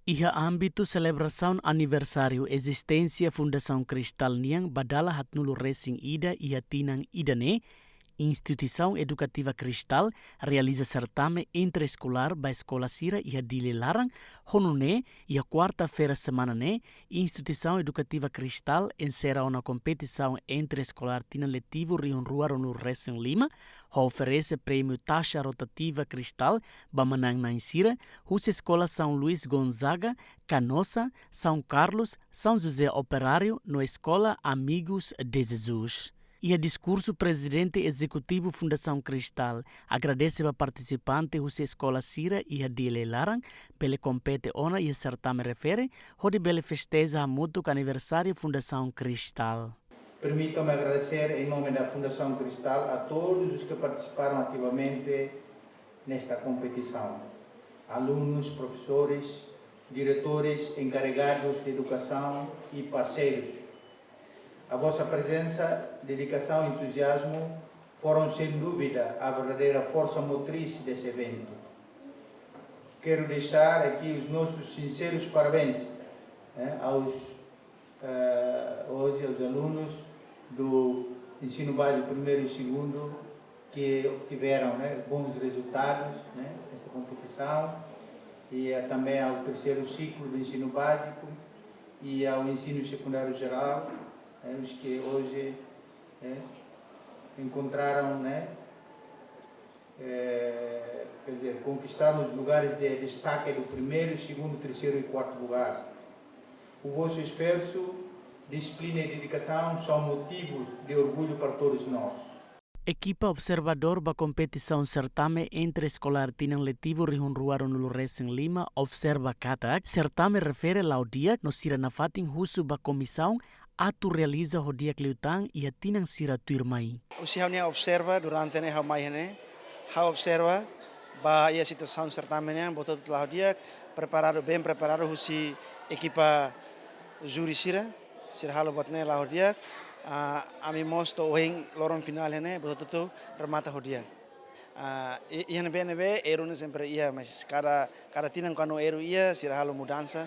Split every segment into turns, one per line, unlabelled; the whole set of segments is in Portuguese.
Iha âmbito celebração aniversário existência Fundação Cristal Niang badala hatnulu Racing Ida iha tinang idane, Instituição Educativa Cristal realiza certame intraescolar ba Escola Sira iha dili larang, honune iha quarta-feira semana ne, Instituição Educativa Cristal encerra uma competição intraescolar tina letivo riunruar no Racing Lima, oferece prêmio taxa rotativa Cristal ba manang na Sira, hus Escola São Luís Gonzaga, Canossa, São Carlos, São José Operário, no Escola Amigos de Jesus. E a discurso presidente executivo Fundação Cristal agradece a participante da escola Sira e a Dile Larang pela compete ona e certame refere, onde bele festeja a mútuo aniversário Fundação Cristal.
Permitam-me agradecer em nome da Fundação Cristal a todos os que participaram ativamente nesta competição. Alunos, professores, diretores, encarregados de educação e parceiros. A vossa presença, dedicação e entusiasmo foram, sem dúvida, a verdadeira força motriz desse evento. Quero deixar aqui os nossos sinceros parabéns aos alunos do ensino básico primeiro e segundo que obtiveram bons resultados nesta competição e também ao terceiro ciclo do ensino básico e ao ensino secundário geral, os que hoje encontraram, conquistaram os lugares de destaque do primeiro, segundo, terceiro e quarto lugar. O vosso esforço, disciplina e dedicação são motivos de orgulho para todos nós.
Equipa observador da competição certame entre-escolar tinang letivo rihunruaron no Racing Lima observa katak, certame refere ao dia no sira na fatin husu ba comissão atu realiza o dia cliutang e a tinang sira tuirmai.
O sihaunia observa durante ne hamai ne, observa ba ia situação certame ne botot lá dia bem preparado husi equipa juri sira halo botne lá dia ami mosto oing lorong final ne botot remata dia. Ia nebe eru ne sempre ia mas cada tinang kano eru ia halo mudança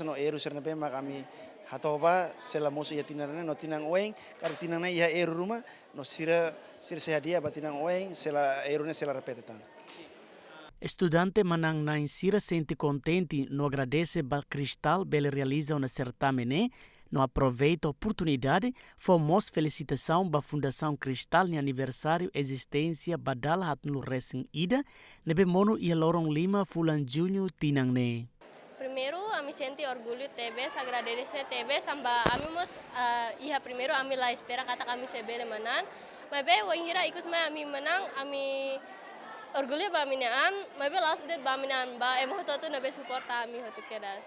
no eru sir nebe mak ami hatoba sela mosu ia tinang no tinang oeng kar tinang ia eru rumah no sira sehadia batinang oeng sela eru ne sela repetetan.
Estudante manang na insira sente contente no agradece ba Cristal bele realiza uma certame no aproveita a oportunidade fomos felicitação ba Fundação Cristal no aniversário existência badala hat no Racing Ida nebe mono ia lorong Lima fulan junho tinang ne.
Primeiro, me senti orgulho TBS, agradecer TBS, tambah amimos iha primeiro ami la espera kata kami sebele manan. Mabe wahira ikus mai ami menang, ami orgulho ba minaan, mabe last date ba minaan ba emo toto nabe support ami hotu kedas.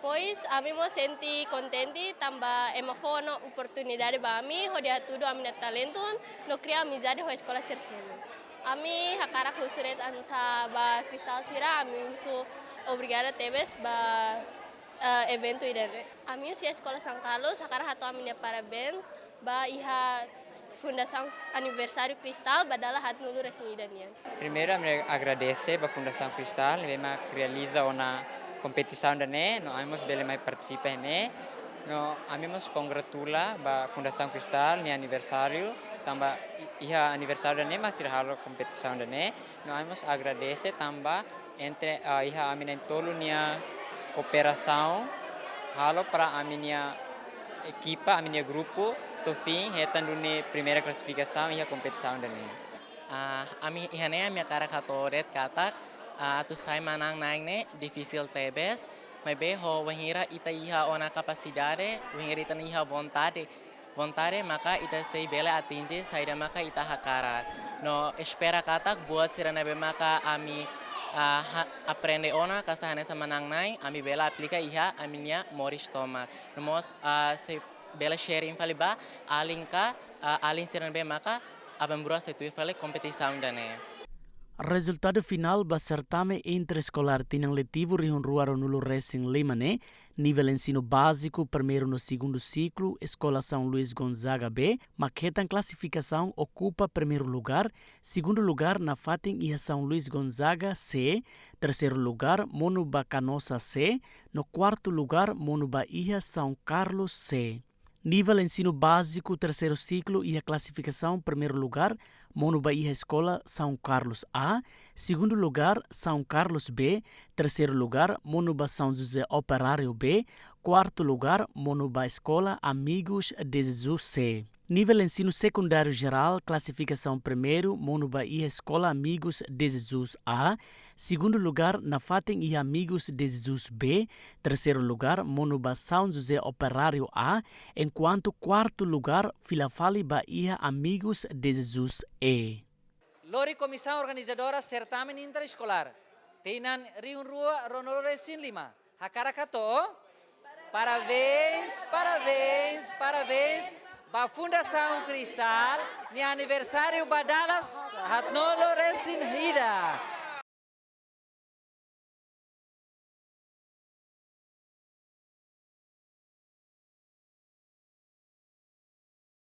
Pois ami mo senti contenti, tambah emo fono oportunidade ba ami, hodia tudo ami net talentun, no cria amizade ho escola Sirselo. Ami hakarak husret ansa ba Cristal Sira, ami musu obrigada TBS ba evento idane. Ami usia Escola São Carlos, sekarang hatu aminya parabéns ba iha Fundação Aniversário Cristal badala hat nulu Racing idania.
Primeiro, agradecer ba Fundação Cristal, lema realiza uma competição dane, no amemos bele mai participa ne, no amemos congratula ba Fundação Cristal ni aniversário, tambah iha aniversário dane masih halo competição dane, no amemos agradecer tambah entre iha aminen tolu nia cooperação halo para aminia equipa aminia grupo to fim retan dune primeira classificação e a competição dane ami ihane ami kara katoret katak atu sai manang naing ne difícil TBS mas be ho wahira ita iha ona capacidade wahira ita iha vontade maka ita sei bele atinge saida maka ita hakara no espera katak buat sirana be maka ami aprende ona kasahane sa manang nai ami bela aplika iha aminia moris tomat nomos se bela sharing faliba alin siran be maka abambura se tu fale kompetisi dane.
Resultado final ba certame interescolar tinang letivo rihun ruaro nulo Racing Limane, nível ensino básico, primeiro no segundo ciclo, Escola São Luís Gonzaga B, maquetan classificação ocupa primeiro lugar, segundo lugar na Fatem e São Luís Gonzaga C, terceiro lugar Monuba Canossa C, no quarto lugar Monuba Iha São Carlos C. Nível ensino básico, terceiro ciclo e a classificação, primeiro lugar, Monuba Iha Escola São Carlos A, segundo lugar, São Carlos B, terceiro lugar, Monuba São José Operário B, quarto lugar, Monuba Escola Amigos de Jesus C. Nível ensino secundário geral, classificação primeiro, Monuba Iha Escola Amigos de Jesus A, segundo lugar, Nafatem e Amigos de Jesus B, terceiro lugar, Monuba São José Operário A, enquanto quarto lugar, Filafali Bahia Amigos de Jesus E.
Lori Comissão Organizadora Certamen Interescolar, Teinan Riun Rua Ronolo Resin 5, Hakarakato, parabéns, parabéns, parabéns, ba Fundação Cristal, ni aniversário badalas Hatnolo Resin Hida.